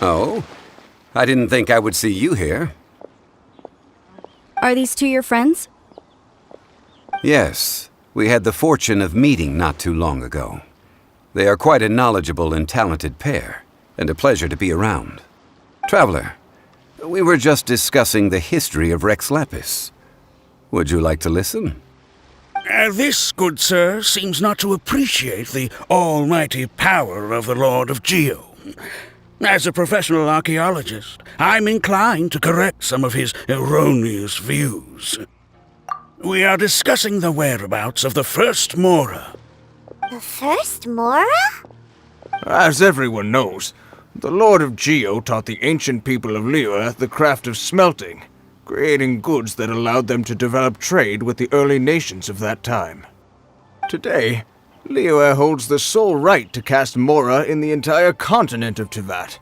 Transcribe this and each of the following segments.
Oh? I didn't think I would see you here. Are these two your friends? Yes. We had the fortune of meeting not too long ago. They are quite a knowledgeable and talented pair, and a pleasure to be around. Traveler, we were just discussing the history of Rex Lapis. Would you like to listen? This, good sir, seems not to appreciate the almighty power of the Lord of Geo. As a professional archaeologist, I'm inclined to correct some of his erroneous views. We are discussing the whereabouts of the first Mora. The first Mora? As everyone knows, the Lord of Geo taught the ancient people of Liyue the craft of smelting, creating goods that allowed them to develop trade with the early nations of that time. Today, Liyue holds the sole right to cast Mora in the entire continent of Teyvat.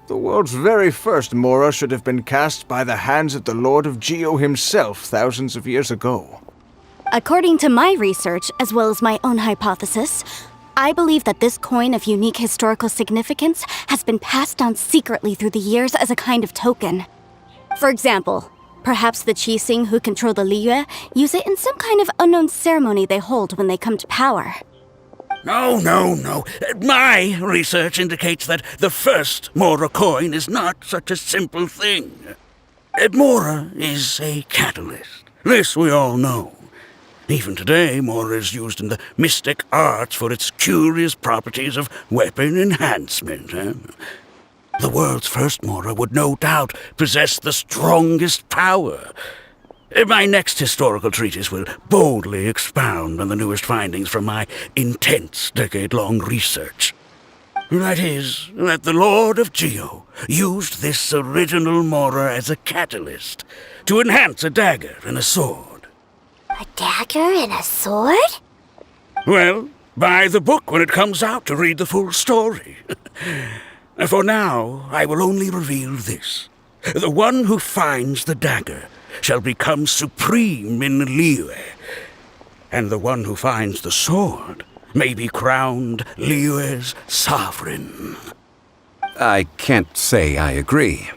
The world's very first Mora should have been cast by the hands of the Lord of Geo himself thousands of years ago. According to my research, as well as my own hypothesis, I believe that this coin of unique historical significance has been passed down secretly through the years as a kind of token. For example, perhaps the Qixing who control the Liyue use it in some kind of unknown ceremony they hold when they come to power. No. My research indicates that the first Mora coin is not such a simple thing. Mora is a catalyst. This we all know. Even today, Mora is used in the mystic arts for its curious properties of weapon enhancement. The world's first Mora would no doubt possess the strongest power. My next historical treatise will boldly expound on the newest findings from my intense decade-long research. That is, that the Lord of Geo used this original Mora as a catalyst to enhance a dagger and a sword. A dagger and a sword? Well, buy the book when it comes out to read the full story. For now, I will only reveal this. The one who finds the dagger shall become supreme in Liyue, and the one who finds the sword may be crowned Liyue's sovereign. I can't say I agree.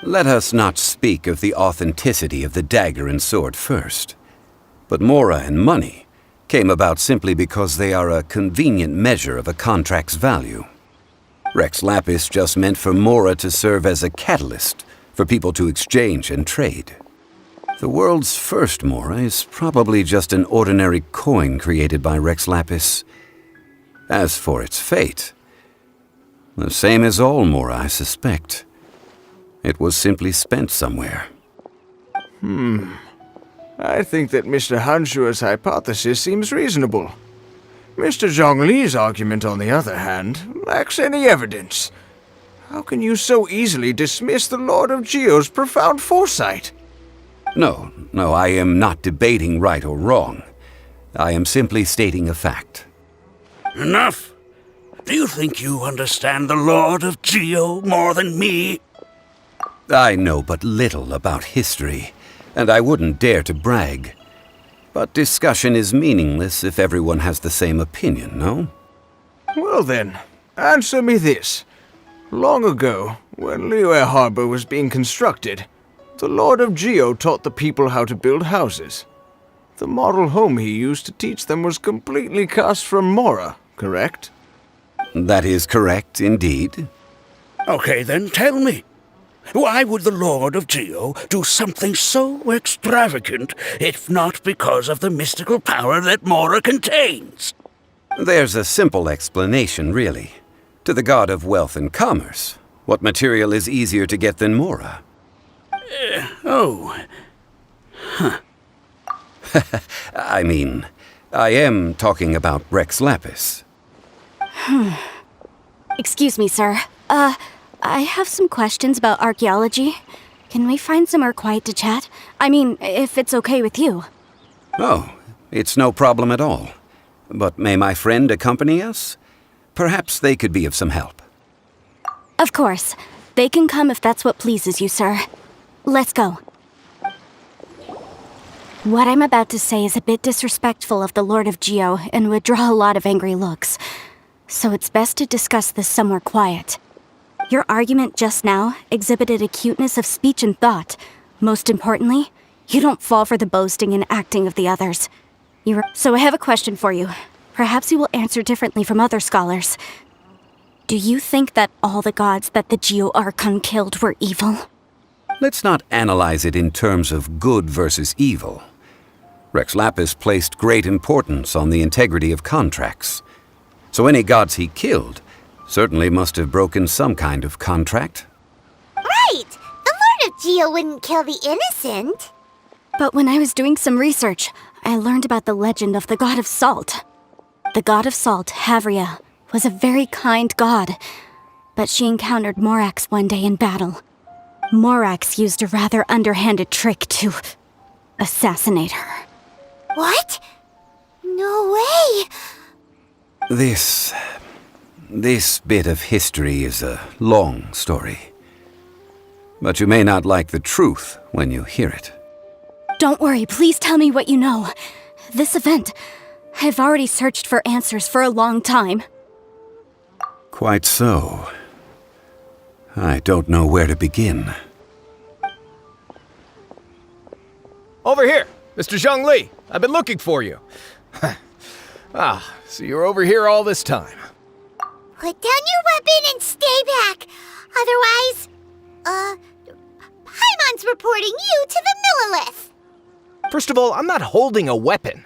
Let us not speak of the authenticity of the dagger and sword first. But Mora and money came about simply because they are a convenient measure of a contract's value. Rex Lapis just meant for Mora to serve as a catalyst for people to exchange and trade. The world's first Mora is probably just an ordinary coin created by Rex Lapis. As for its fate, the same as all Mora, I suspect. It was simply spent somewhere. I think that Mr. Hanshua's hypothesis seems reasonable. Mr. Zhongli's argument, on the other hand, lacks any evidence. How can you so easily dismiss the Lord of Geo's profound foresight? No, I am not debating right or wrong. I am simply stating a fact. Enough! Do you think you understand the Lord of Geo more than me? I know but little about history, and I wouldn't dare to brag. But discussion is meaningless if everyone has the same opinion, no? Well then, answer me this. Long ago, when Liyue Harbor was being constructed, the Lord of Geo taught the people how to build houses. The model home he used to teach them was completely cast from Mora, correct? That is correct, indeed. Okay, then tell me. Why would the Lord of Geo do something so extravagant, if not because of the mystical power that Mora contains? There's a simple explanation, really. To the god of wealth and commerce, what material is easier to get than Mora? I mean, I am talking about Rex Lapis. Excuse me, sir. I have some questions about archaeology. Can we find somewhere quiet to chat? I mean, if it's okay with you. Oh, it's no problem at all. But may my friend accompany us? Perhaps they could be of some help. Of course. They can come if that's what pleases you, sir. Let's go. What I'm about to say is a bit disrespectful of the Lord of Geo and would draw a lot of angry looks. so it's best to discuss this somewhere quiet. Your argument just now exhibited acuteness of speech and thought. Most importantly, you don't fall for the boasting and acting of the others. So I have a question for you. Perhaps you will answer differently from other scholars. Do you think that all the gods that the Geo Archon killed were evil? Let's not analyze it in terms of good versus evil. Rex Lapis placed great importance on the integrity of contracts. So any gods he killed certainly must have broken some kind of contract. Right! The Lord of Geo wouldn't kill the innocent. But when I was doing some research, I learned about the legend of the god of salt. The god of salt, Havria, was a very kind god, but she encountered Morax one day in battle. Morax used a rather underhanded trick to assassinate her. What? No way! This bit of history is a long story. But you may not like the truth when you hear it. Don't worry, please tell me what you know. This event, I've already searched for answers for a long time. Quite so. I don't know where to begin. Over here, Mr. Zhongli. I've been looking for you. So you're over here all this time. Put down your weapon and stay back. Otherwise, Paimon's reporting you to the Millilith. First of all, I'm not holding a weapon.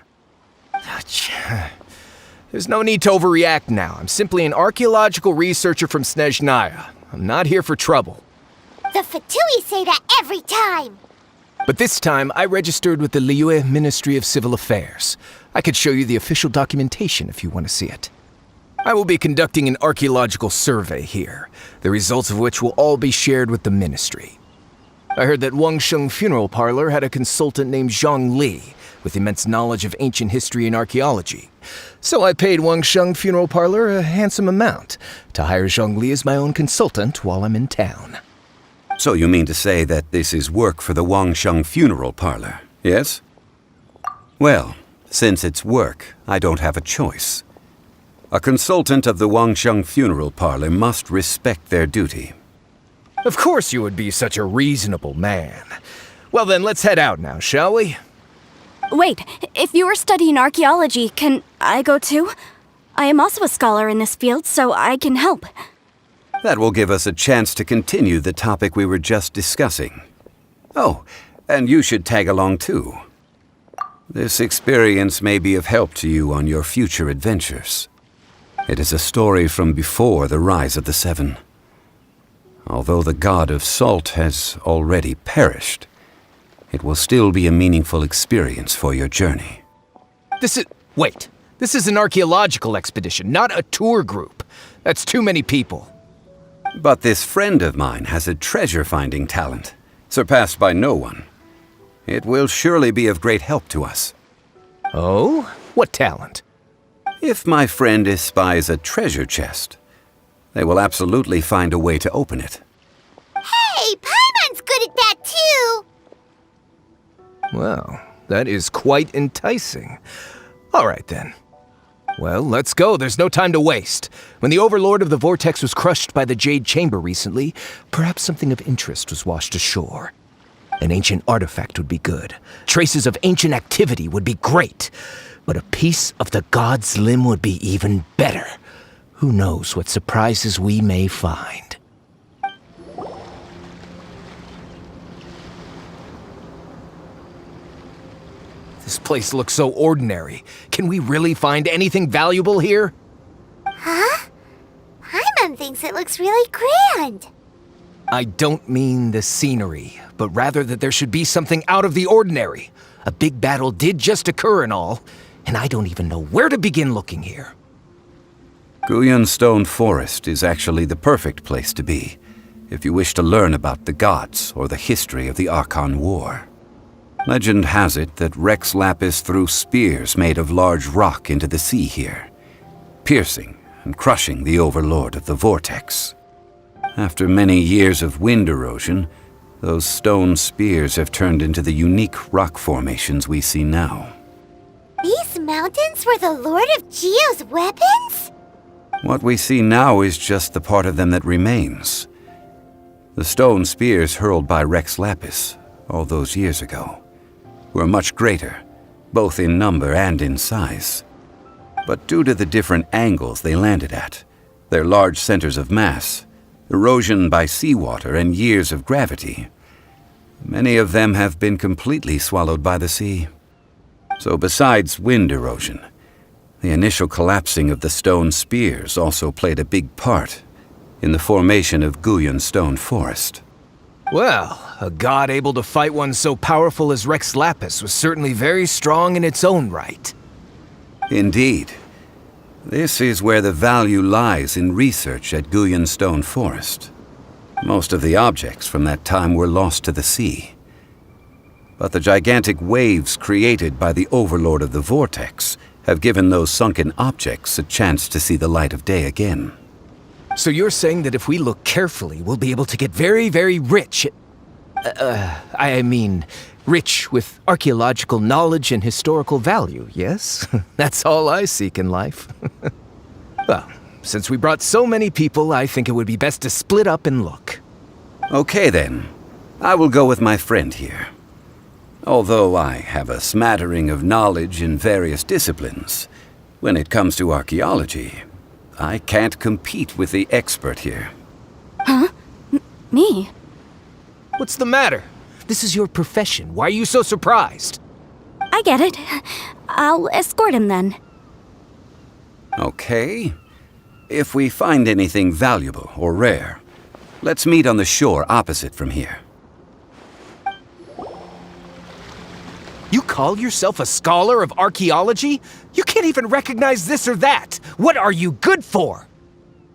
There's no need to overreact now. I'm simply an archaeological researcher from Snezhnaya. I'm not here for trouble. The Fatui say that every time. But this time, I registered with the Liyue Ministry of Civil Affairs. I could show you the official documentation if you want to see it. I will be conducting an archaeological survey here, the results of which will all be shared with the ministry. I heard that Wangsheng Funeral Parlor had a consultant named Zhongli with immense knowledge of ancient history and archaeology. So I paid Wangsheng Funeral Parlor a handsome amount to hire Zhongli as my own consultant while I'm in town. So you mean to say that this is work for the Wangsheng Funeral Parlor, yes? Well, since it's work, I don't have a choice. A consultant of the Wangsheng Funeral Parlor must respect their duty. Of course you would be such a reasonable man. Well then, let's head out now, shall we? Wait, if you are studying archaeology, can I go too? I am also a scholar in this field, so I can help. That will give us a chance to continue the topic we were just discussing. Oh, and you should tag along too. This experience may be of help to you on your future adventures. It is a story from before the rise of the Seven. Although the god of salt has already perished, it will still be a meaningful experience for your journey. Wait. This is an archaeological expedition, not a tour group. That's too many people. But this friend of mine has a treasure-finding talent, surpassed by no one. It will surely be of great help to us. Oh? What talent? If my friend espies a treasure chest, they will absolutely find a way to open it. Hey, Paimon's good at that too! Well, that is quite enticing. All right then. Well, let's go. There's no time to waste. When the Overlord of the Vortex was crushed by the Jade Chamber recently, perhaps something of interest was washed ashore. An ancient artifact would be good. Traces of ancient activity would be great. But a piece of the god's limb would be even better. Who knows what surprises we may find. This place looks so ordinary. Can we really find anything valuable here? Huh? Paimon thinks it looks really grand. I don't mean the scenery, but rather that there should be something out of the ordinary. A big battle did just occur and all, and I don't even know where to begin looking here. Guyun Stone Forest is actually the perfect place to be, if you wish to learn about the gods or the history of the Archon War. Legend has it that Rex Lapis threw spears made of large rock into the sea here, piercing and crushing the Overlord of the Vortex. After many years of wind erosion, those stone spears have turned into the unique rock formations we see now. These mountains were the Lord of Geo's weapons? What we see now is just the part of them that remains. The stone spears hurled by Rex Lapis all those years ago were much greater, both in number and in size. But due to the different angles they landed at, their large centers of mass, erosion by seawater, and years of gravity, many of them have been completely swallowed by the sea. So besides wind erosion, the initial collapsing of the stone spears also played a big part in the formation of Guyun stone forest. Well, a god able to fight one so powerful as Rex Lapis was certainly very strong in its own right. Indeed. This is where the value lies in research at Guyun stone forest. Most of the objects from that time were lost to the sea. But the gigantic waves created by the overlord of the vortex have given those sunken objects a chance to see the light of day again. So you're saying that if we look carefully, we'll be able to get very, very rich. Rich with archaeological knowledge and historical value, yes? That's all I seek in life. Well, since we brought so many people, I think it would be best to split up and look. Okay then. I will go with my friend here. Although I have a smattering of knowledge in various disciplines, when it comes to archaeology, I can't compete with the expert here. Huh? Me? What's the matter? This is your profession. Why are you so surprised? I get it. I'll escort him then. Okay. If we find anything valuable or rare, let's meet on the shore opposite from here. You call yourself a scholar of archaeology? You can't even recognize this or that. What are you good for?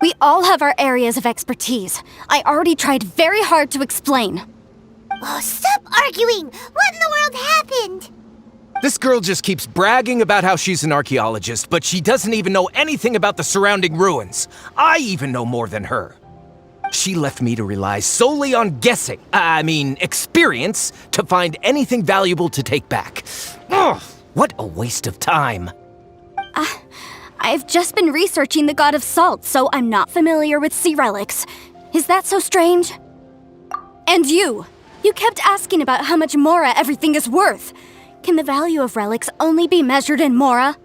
We all have our areas of expertise. I already tried very hard to explain. Oh, stop arguing! What in the world happened? This girl just keeps bragging about how she's an archaeologist, but she doesn't even know anything about the surrounding ruins. I even know more than her. She left me to rely solely on guessing, experience, to find anything valuable to take back. Ugh, what a waste of time. I've just been researching the God of Salt, so I'm not familiar with sea relics. Is that so strange? And you kept asking about how much Mora everything is worth. Can the value of relics only be measured in Mora?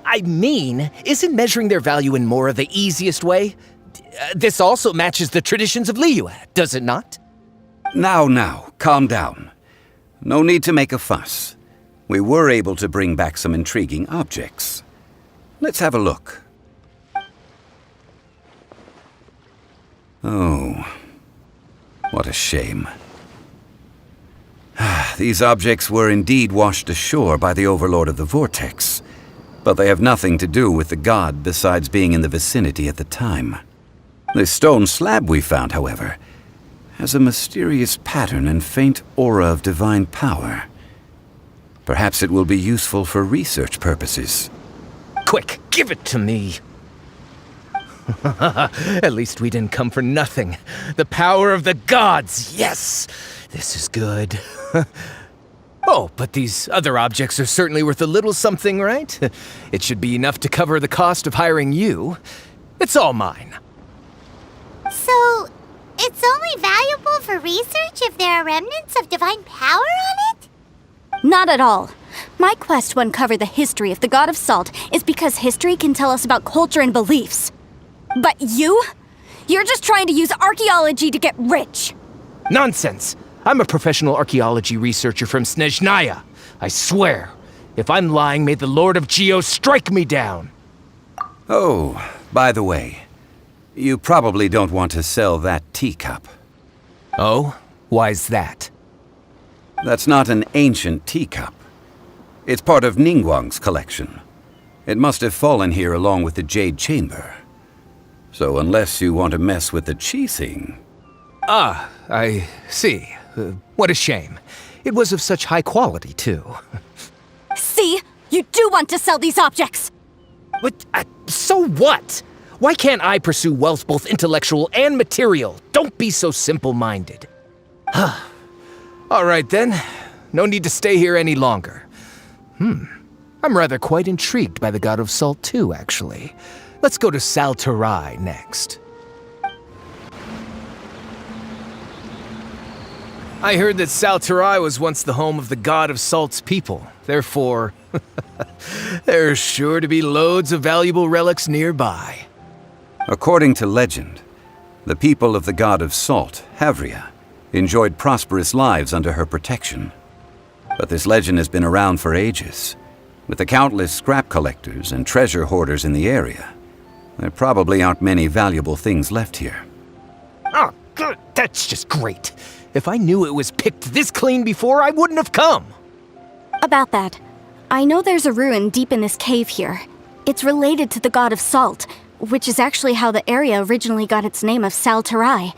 Isn't measuring their value in Mora the easiest way? This also matches the traditions of Liyue, does it not? Now, calm down. No need to make a fuss. We were able to bring back some intriguing objects. Let's have a look. Oh, what a shame. These objects were indeed washed ashore by the overlord of the vortex, but they have nothing to do with the god besides being in the vicinity at the time. This stone slab we found, however, has a mysterious pattern and faint aura of divine power. Perhaps it will be useful for research purposes. Quick, give it to me. At least we didn't come for nothing. The power of the gods, yes! This is good. Oh, but these other objects are certainly worth a little something, right? It should be enough to cover the cost of hiring you. It's all mine. So, it's only valuable for research if there are remnants of divine power on it? Not at all. My quest to uncover the history of the God of Salt is because history can tell us about culture and beliefs. But you're just trying to use archaeology to get rich. Nonsense! I'm a professional archaeology researcher from Snezhnaya. I swear, if I'm lying, may the Lord of Geo strike me down. Oh, by the way, you probably don't want to sell that teacup. Oh? Why's that? That's not an ancient teacup. It's part of Ningguang's collection. It must have fallen here along with the Jade Chamber. So unless you want to mess with the Qixing... Ah, I see. What a shame. It was of such high quality, too. See? You do want to sell these objects! But, so what? Why can't I pursue wealth both intellectual and material? Don't be so simple-minded. All right, then. No need to stay here any longer. I I'm rather quite intrigued by the God of Salt too, actually. Let's go to Sal Terrae next. I heard that Sal Terrae was once the home of the God of Salt's people. Therefore, there's sure to be loads of valuable relics nearby. According to legend, the people of the God of Salt, Havria, enjoyed prosperous lives under her protection. But this legend has been around for ages. With the countless scrap collectors and treasure hoarders in the area, there probably aren't many valuable things left here. Oh, good. That's just great. If I knew it was picked this clean before, I wouldn't have come. About that, I know there's a ruin deep in this cave here. It's related to the God of Salt, which is actually how the area originally got its name of Sal Terrae.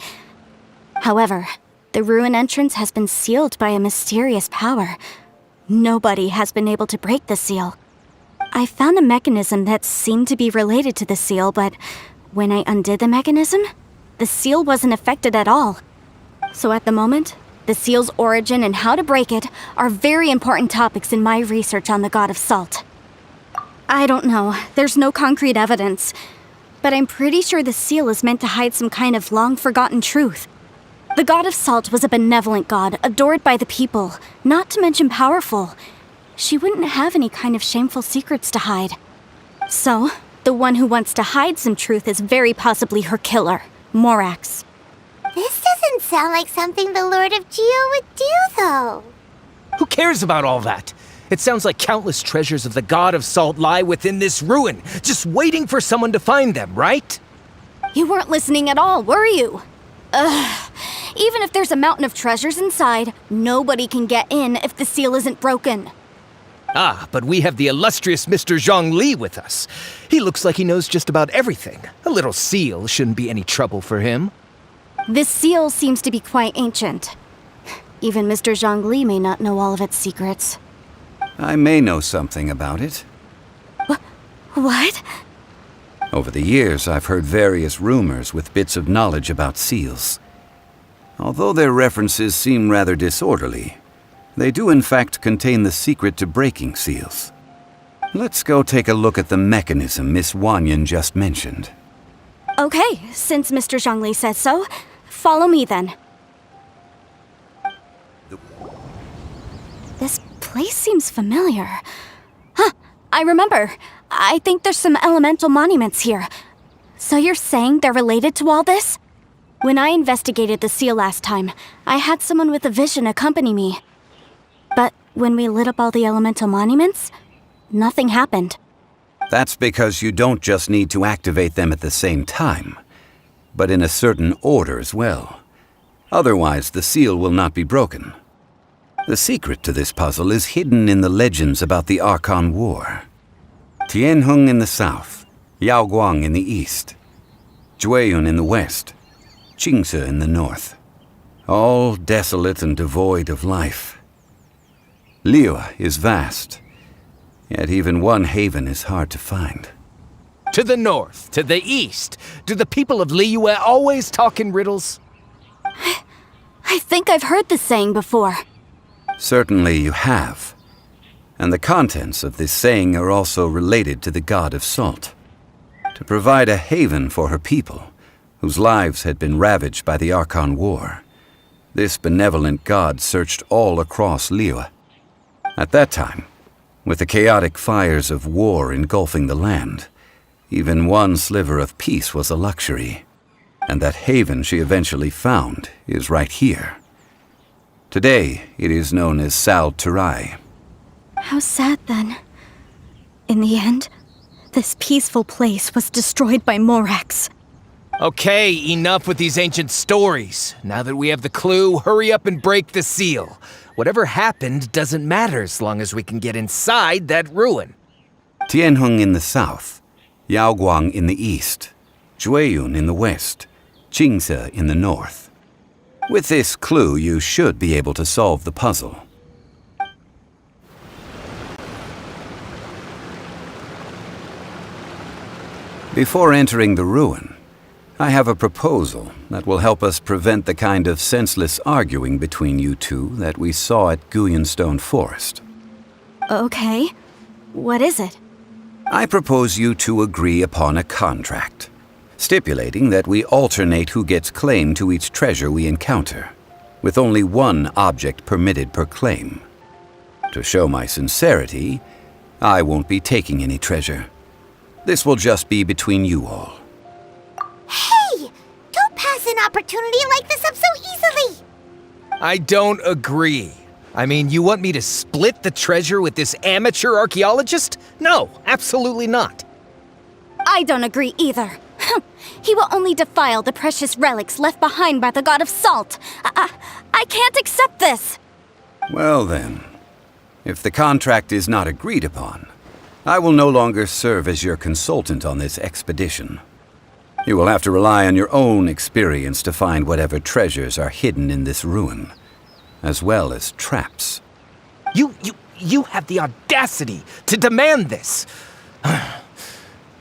However, the ruin entrance has been sealed by a mysterious power. Nobody has been able to break the seal. I found a mechanism that seemed to be related to the seal, but when I undid the mechanism, the seal wasn't affected at all. So at the moment, the seal's origin and how to break it are very important topics in my research on the God of Salt. I don't know, there's no concrete evidence, but I'm pretty sure the seal is meant to hide some kind of long-forgotten truth. The God of Salt was a benevolent god, adored by the people, not to mention powerful. She wouldn't have any kind of shameful secrets to hide. So, the one who wants to hide some truth is very possibly her killer, Morax. This doesn't sound like something the Lord of Geo would do, though. Who cares about all that? It sounds like countless treasures of the God of Salt lie within this ruin, just waiting for someone to find them, right? You weren't listening at all, were you? Ugh. Even if there's a mountain of treasures inside, nobody can get in if the seal isn't broken. Ah, but we have the illustrious Mr. Zhongli with us. He looks like he knows just about everything. A little seal shouldn't be any trouble for him. This seal seems to be quite ancient. Even Mr. Zhongli may not know all of its secrets. I may know something about it. What? Over the years, I've heard various rumors with bits of knowledge about seals. Although their references seem rather disorderly, they do in fact contain the secret to breaking seals. Let's go take a look at the mechanism Miss Wanyan just mentioned. Okay, since Mr. Zhongli says so, follow me then. This place seems familiar. Huh, I remember. I think there's some elemental monuments here. So you're saying they're related to all this? When I investigated the seal last time, I had someone with a vision accompany me. But when we lit up all the elemental monuments, nothing happened. That's because you don't just need to activate them at the same time, but in a certain order as well. Otherwise, the seal will not be broken. The secret to this puzzle is hidden in the legends about the Archon War. Tianheng in the south, Yaoguang in the east, Guyun in the west, Qingce in the north. All desolate and devoid of life. Liyue is vast, yet even one haven is hard to find. To the north, to the east. Do the people of Liyue always talk in riddles? I think I've heard this saying before. Certainly you have. And the contents of this saying are also related to the God of Salt. To provide a haven for her people, whose lives had been ravaged by the Archon War, this benevolent god searched all across Liyue. At that time, with the chaotic fires of war engulfing the land, even one sliver of peace was a luxury. And that haven she eventually found is right here. Today, it is known as Sal Terrae. How sad then. In the end, this peaceful place was destroyed by Morax. Okay, enough with these ancient stories. Now that we have the clue, hurry up and break the seal. Whatever happened doesn't matter as long as we can get inside that ruin. Tianheng in the south, Yaoguang in the east, Guyun in the west, Qingce in the north. With this clue, you should be able to solve the puzzle. Before entering the ruin, I have a proposal that will help us prevent the kind of senseless arguing between you two that we saw at Guyun Stone Forest. Okay. What is it? I propose you to agree upon a contract, stipulating that we alternate who gets claim to each treasure we encounter, with only one object permitted per claim. To show my sincerity, I won't be taking any treasure. This will just be between you all. Hey! Don't pass an opportunity like this up so easily! I don't agree. I mean, you want me to split the treasure with this amateur archaeologist? No, absolutely not. I don't agree either. He will only defile the precious relics left behind by the god of salt. I can't accept this. Well then, if the contract is not agreed upon, I will no longer serve as your consultant on this expedition. You will have to rely on your own experience to find whatever treasures are hidden in this ruin, as well as traps. You have the audacity to demand this.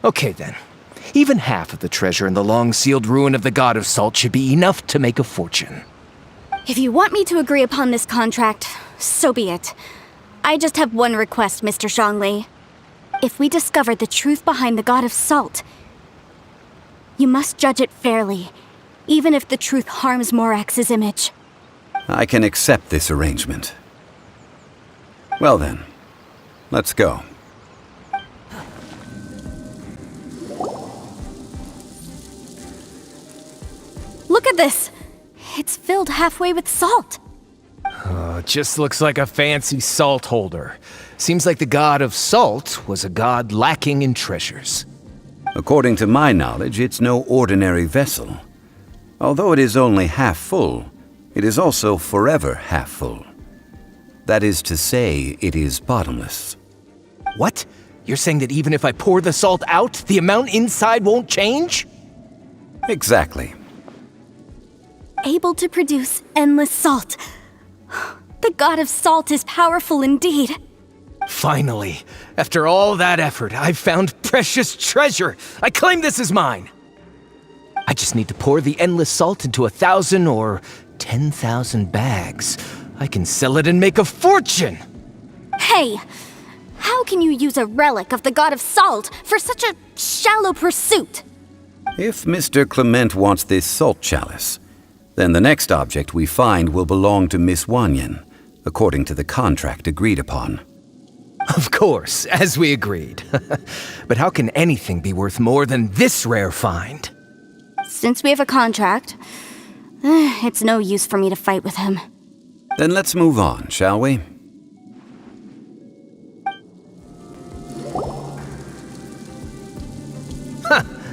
Okay then. Even half of the treasure in the long-sealed ruin of the God of Salt should be enough to make a fortune. If you want me to agree upon this contract, so be it. I just have one request, Mr. Zhongli. If we discover the truth behind the God of Salt, you must judge it fairly, even if the truth harms Morax's image. I can accept this arrangement. Well then, let's go. Look at this! It's filled halfway with salt. It just looks like a fancy salt holder. Seems like the God of Salt was a god lacking in treasures. According to my knowledge, it's no ordinary vessel. Although it is only half full, it is also forever half full. That is to say, it is bottomless. What? You're saying that even if I pour the salt out, the amount inside won't change? Exactly. Able to produce endless salt. The God of Salt is powerful indeed. Finally, after all that effort, I've found precious treasure. I claim this as mine. I just need to pour the endless salt into 1,000 or 10,000 bags. I can sell it and make a fortune. Hey, how can you use a relic of the God of Salt for such a shallow pursuit? If Mr. Clement wants this salt chalice, then the next object we find will belong to Miss Wanyan, according to the contract agreed upon. Of course, as we agreed. But how can anything be worth more than this rare find? Since we have a contract, it's no use for me to fight with him. Then let's move on, shall we?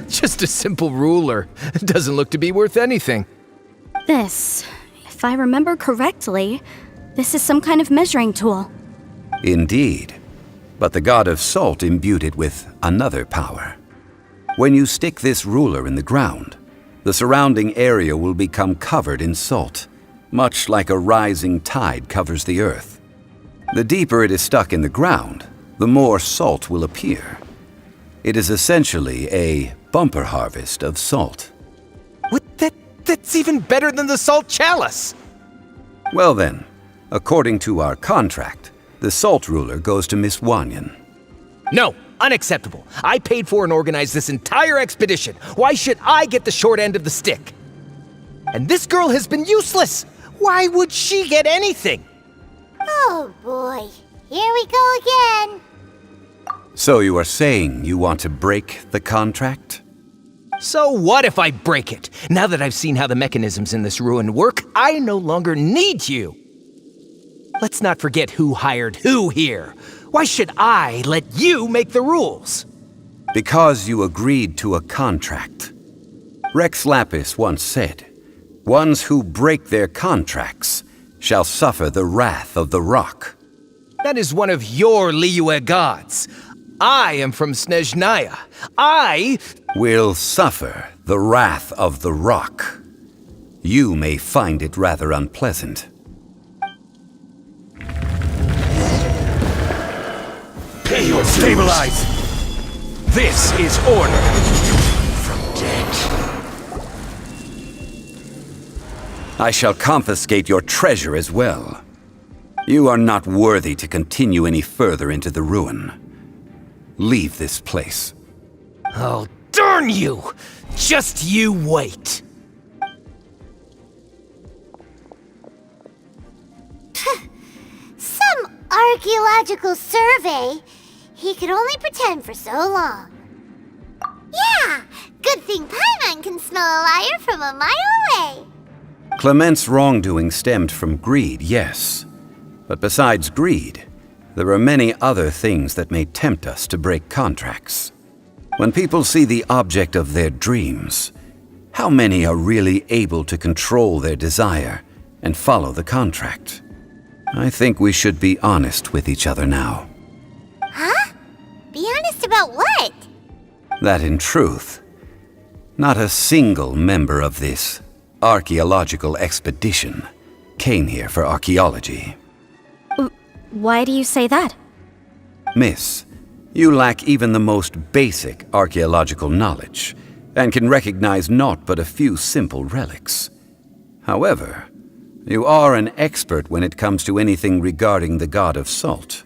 Just a simple ruler. It doesn't look to be worth anything. This, if I remember correctly, this is some kind of measuring tool. Indeed. But the God of Salt imbued it with another power. When you stick this ruler in the ground, the surrounding area will become covered in salt, much like a rising tide covers the earth. The deeper it is stuck in the ground, the more salt will appear. It is essentially a bumper harvest of salt. What? That's even better than the salt chalice! Well then, according to our contract, the salt ruler goes to Miss Wanyan. No, unacceptable. I paid for and organized this entire expedition. Why should I get the short end of the stick? And this girl has been useless! Why would she get anything? Oh boy, here we go again. So you are saying you want to break the contract? So what if I break it? Now that I've seen how the mechanisms in this ruin work, I no longer need you. Let's not forget who hired who here. Why should I let you make the rules? Because you agreed to a contract. Rex Lapis once said, "Ones who break their contracts shall suffer the wrath of the rock." That is one of your Liyue gods. I am from Snezhnaya. I will suffer the wrath of the rock. You may find it rather unpleasant. Pay your Stabilize! This is order! From dead. I shall confiscate your treasure as well. You are not worthy to continue any further into the ruin. leave this place. Oh, darn you! Just you wait! Some archaeological survey. He could only pretend for so long. Yeah, good thing Paimon can smell a liar from a mile away. Clement's wrongdoing stemmed from greed, yes. But besides greed, there are many other things that may tempt us to break contracts. When people see the object of their dreams, how many are really able to control their desire and follow the contract? I think we should be honest with each other now. Huh? Be honest about what? That in truth, not a single member of this archaeological expedition came here for archaeology. Why do you say that? Miss, you lack even the most basic archaeological knowledge and can recognize naught but a few simple relics. However, you are an expert when it comes to anything regarding the god of salt.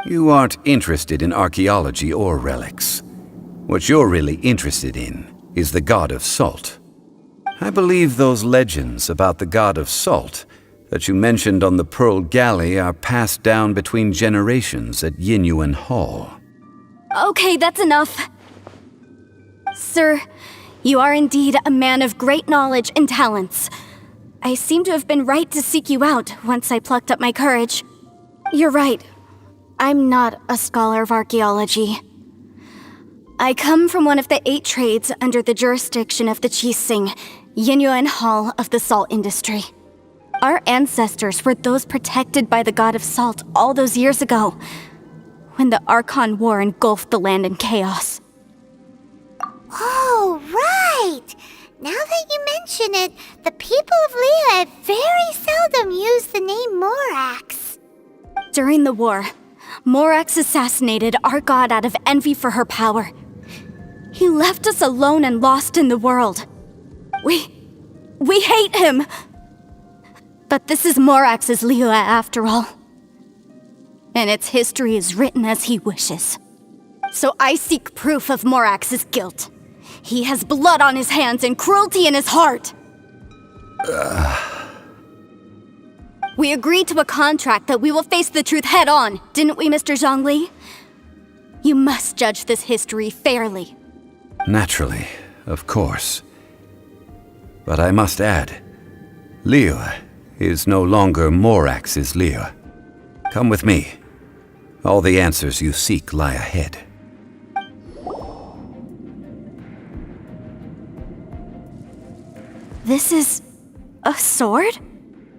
You aren't interested in archaeology or relics. What you're really interested in is the god of salt. I believe those legends about the god of salt that you mentioned on the Pearl Galley are passed down between generations at Guyun Hall. Okay, that's enough. Sir, you are indeed a man of great knowledge and talents. I seem to have been right to seek you out once I plucked up my courage. You're right. I'm not a scholar of archaeology. I come from one of the 8 trades under the jurisdiction of the Qixing, Yinyuan Hall of the salt industry. Our ancestors were those protected by the god of salt all those years ago, when the Archon War engulfed the land in chaos. Oh, right! Now that you mention it, the people of Liyue very seldom use the name Morax. During the war, Morax assassinated our god out of envy for her power. He left us alone and lost in the world. We hate him! But this is Morax's Liyue after all. And its history is written as he wishes. So I seek proof of Morax's guilt. He has blood on his hands and cruelty in his heart. We agreed to a contract that we will face the truth head on, didn't we, Mr. Zhongli? You must judge this history fairly. Naturally, of course. But I must add, Liyue is no longer Morax's Liyue. Come with me. All the answers you seek lie ahead. This is a sword?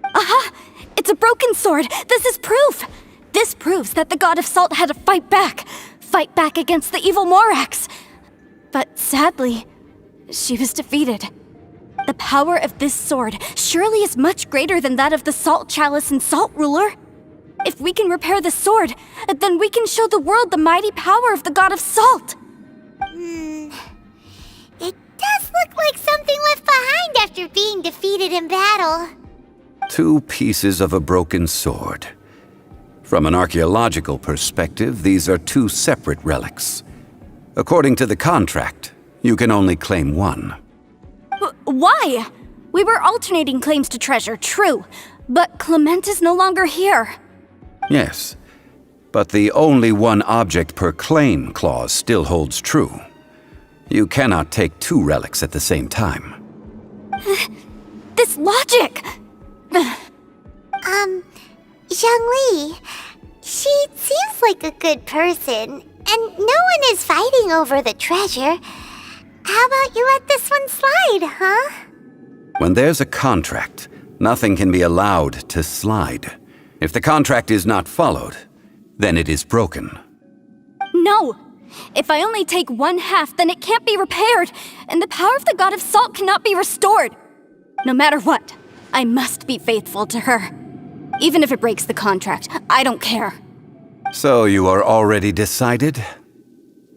Aha! It's a broken sword! This is proof! This proves that the god of salt had to fight back against the evil Morax. But sadly, she was defeated. The power of this sword surely is much greater than that of the Salt Chalice and Salt Ruler. If we can repair the sword, then we can show the world the mighty power of the god of salt. It does look like something left behind after being defeated in battle. 2 pieces of a broken sword. From an archaeological perspective, these are 2 separate relics. According to the contract, you can only claim one. Why? We were alternating claims to treasure, true, but Clement is no longer here. Yes, but the only one object per claim clause still holds true. You cannot take 2 relics at the same time. This logic! Zhongli, she seems like a good person, and no one is fighting over the treasure. How about you let this one slide, huh? When there's a contract, nothing can be allowed to slide. If the contract is not followed, then it is broken. No! If I only take 1/2, then it can't be repaired, and the power of the god of salt cannot be restored. No matter what, I must be faithful to her. Even if it breaks the contract, I don't care. So you are already decided?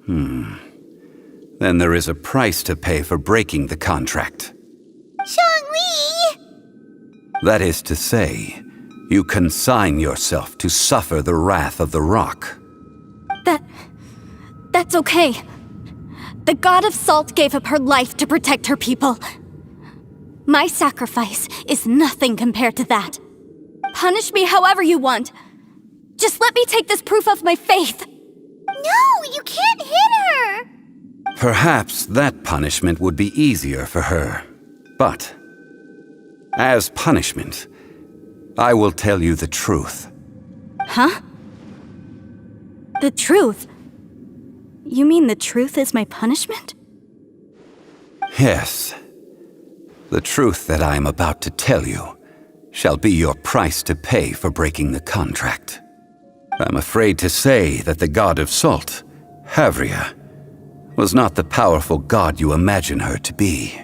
Then there is a price to pay for breaking the contract. Zhongli! That is to say, you consign yourself to suffer the wrath of the rock. That's okay. The god of salt gave up her life to protect her people. My sacrifice is nothing compared to that. Punish me however you want. Just let me take this proof of my faith. No, you can't hit her! Perhaps that punishment would be easier for her. But, as punishment, I will tell you the truth. Huh? The truth? You mean the truth is my punishment? Yes. The truth that I am about to tell you shall be your price to pay for breaking the contract. I'm afraid to say that the god of salt, Havria, was not the powerful god you imagine her to be.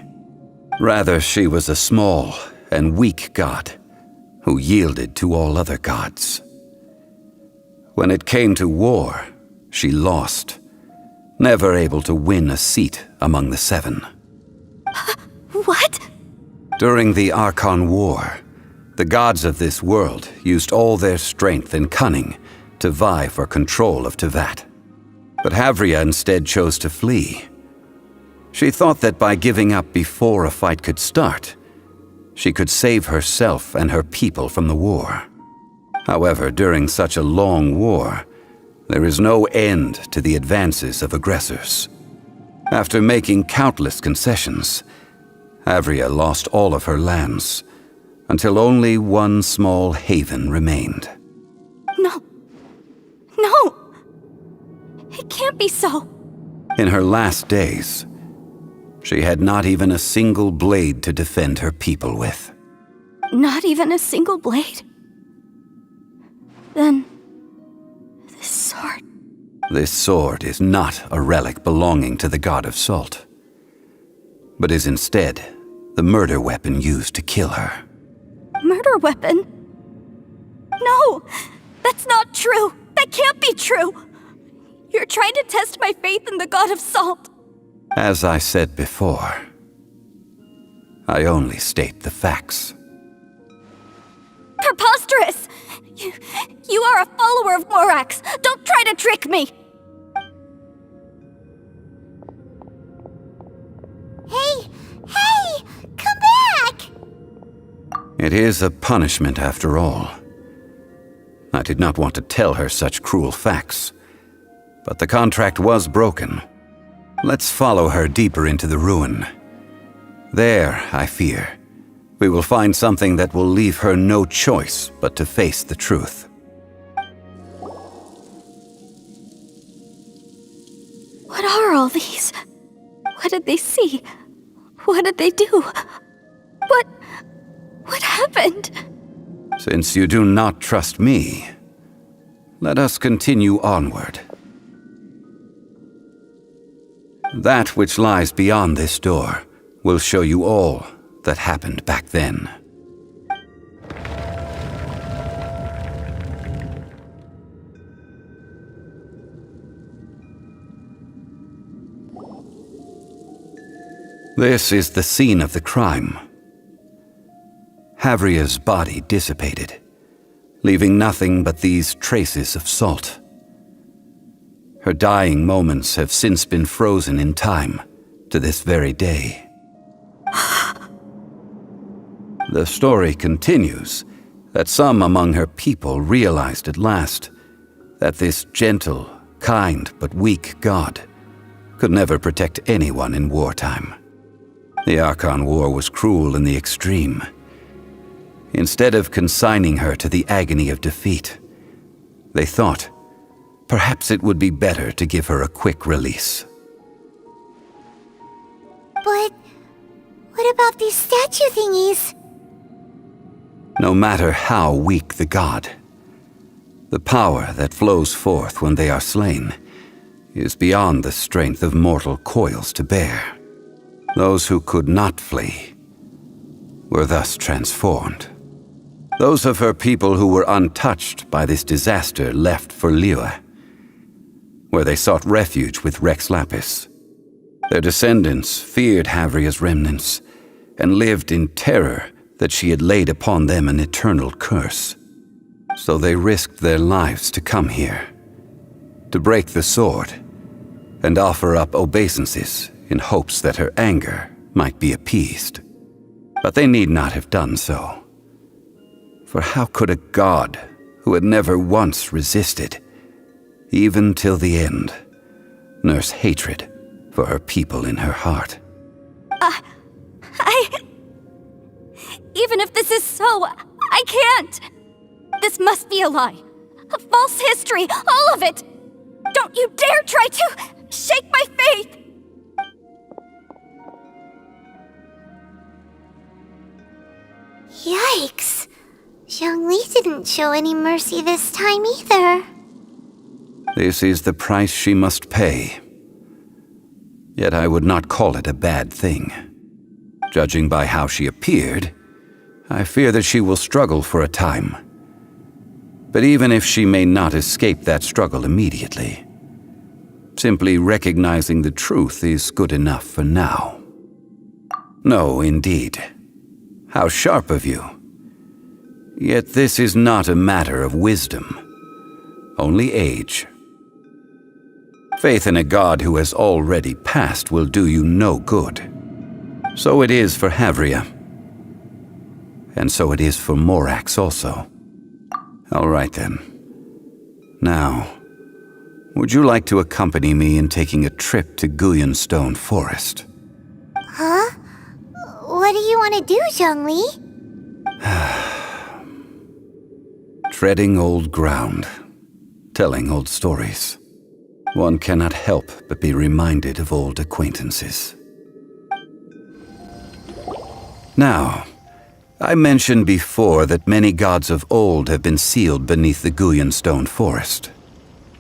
Rather, she was a small and weak god who yielded to all other gods. When it came to war, she lost, never able to win a seat among the seven. What? During the Archon War, the gods of this world used all their strength and cunning to vie for control of Teyvat. But Havria instead chose to flee. She thought that by giving up before a fight could start, she could save herself and her people from the war. However, during such a long war, there is no end to the advances of aggressors. After making countless concessions, Havria lost all of her lands, until only one small haven remained. No. No! It can't be so. In her last days, she had not even a single blade to defend her people with. Not even a single blade? Then, this sword... This sword is not a relic belonging to the god of salt, but is instead the murder weapon used to kill her. Murder weapon? No! That's not true! That can't be true! You're trying to test my faith in the god of salt. As I said before, I only state the facts. Preposterous! You are a follower of Morax! Don't try to trick me! Hey! Come back! It is a punishment after all. I did not want to tell her such cruel facts, but the contract was broken. Let's follow her deeper into the ruin. There, I fear, we will find something that will leave her no choice but to face the truth. What are all these? What did they see? What did they do? What happened? Since you do not trust me, let us continue onward. That which lies beyond this door will show you all that happened back then. This is the scene of the crime. Havria's body dissipated, leaving nothing but these traces of salt. Her dying moments have since been frozen in time to this very day. The story continues that some among her people realized at last that this gentle, kind, but weak god could never protect anyone in wartime. The Archon War was cruel in the extreme. Instead of consigning her to the agony of defeat, they thought perhaps it would be better to give her a quick release. But what about these statue thingies? No matter how weak the god, the power that flows forth when they are slain is beyond the strength of mortal coils to bear. Those who could not flee were thus transformed. Those of her people who were untouched by this disaster left for Liyue, where they sought refuge with Rex Lapis. Their descendants feared Havria's remnants and lived in terror that she had laid upon them an eternal curse. So they risked their lives to come here, to break the sword, and offer up obeisances in hopes that her anger might be appeased. But they need not have done so. For how could a god who had never once resisted, even till the end, nurse hatred for her people in her heart? Even if this is so, I can't! This must be a lie. A false history, all of it! Don't you dare try to shake my faith! Yikes! Zhongli didn't show any mercy this time either. This is the price she must pay. Yet I would not call it a bad thing. Judging by how she appeared, I fear that she will struggle for a time. But even if she may not escape that struggle immediately, simply recognizing the truth is good enough for now. No, indeed. How sharp of you. Yet this is not a matter of wisdom, only age. Faith in a god who has already passed will do you no good. So it is for Havria. And so it is for Morax also. All right then. Now, would you like to accompany me in taking a trip to Guyun Stone Forest? Huh? What do you want to do, Zhongli? Treading old ground, telling old stories. One cannot help but be reminded of old acquaintances. Now, I mentioned before that many gods of old have been sealed beneath the Guyun Stone Forest.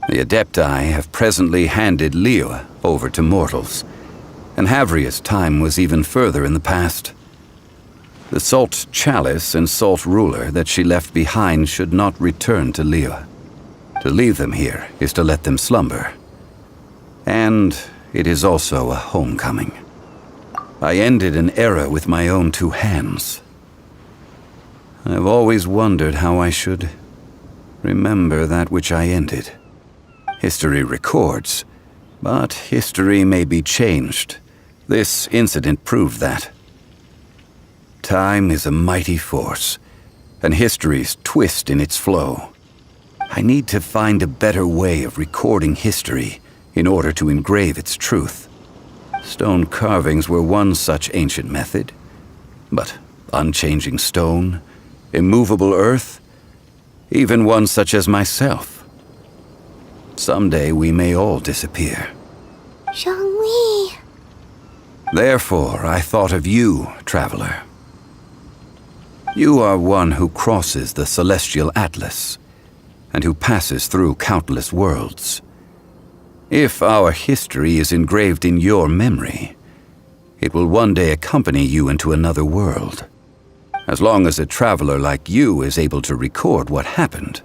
The Adepti have presently handed Liyue over to mortals, and Havria's time was even further in the past. The Salt Chalice and Salt Ruler that she left behind should not return to Liyue. To leave them here is to let them slumber. And it is also a homecoming. I ended an era with my own two hands. I've always wondered how I should remember that which I ended. History records, but history may be changed. This incident proved that. Time is a mighty force, and history's twist in its flow. I need to find a better way of recording history in order to engrave its truth. Stone carvings were one such ancient method, but unchanging stone, immovable earth, even one such as myself. Someday we may all disappear. Zhongli. Therefore, I thought of you, traveler. You are one who crosses the celestial atlas, and who passes through countless worlds. If our history is engraved in your memory, it will one day accompany you into another world. As long as a traveler like you is able to record what happened,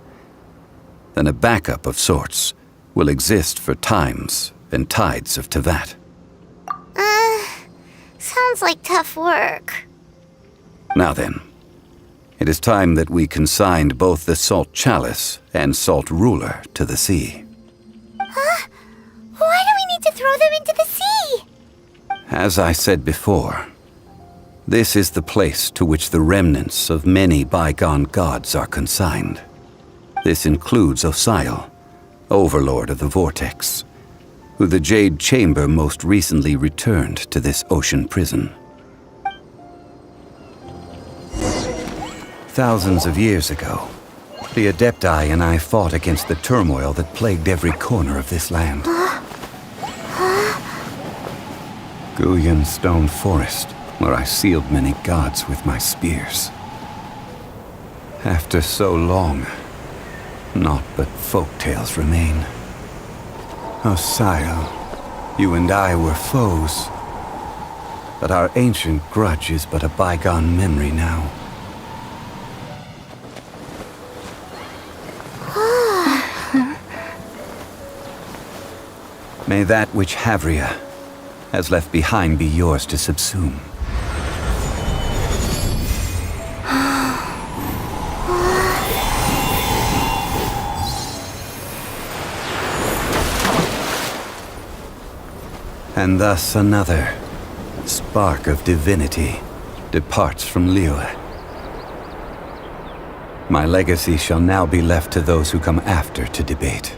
then a backup of sorts will exist for times and tides of Teyvat. Sounds like tough work. Now then, it is time that we consigned both the Salt Chalice and Salt Ruler to the sea. Huh? Why do we need to throw them into the sea? As I said before, this is the place to which the remnants of many bygone gods are consigned. This includes Osial, Overlord of the Vortex, who the Jade Chamber most recently returned to this ocean prison. Thousands of years ago, the Adepti and I fought against the turmoil that plagued every corner of this land. Guyun Stone Forest, where I sealed many gods with my spears. After so long, naught but folk tales remain. Osial, you and I were foes, but our ancient grudge is but a bygone memory now. May that which Havria has left behind be yours to subsume. And thus another spark of divinity departs from Liyue. My legacy shall now be left to those who come after to debate.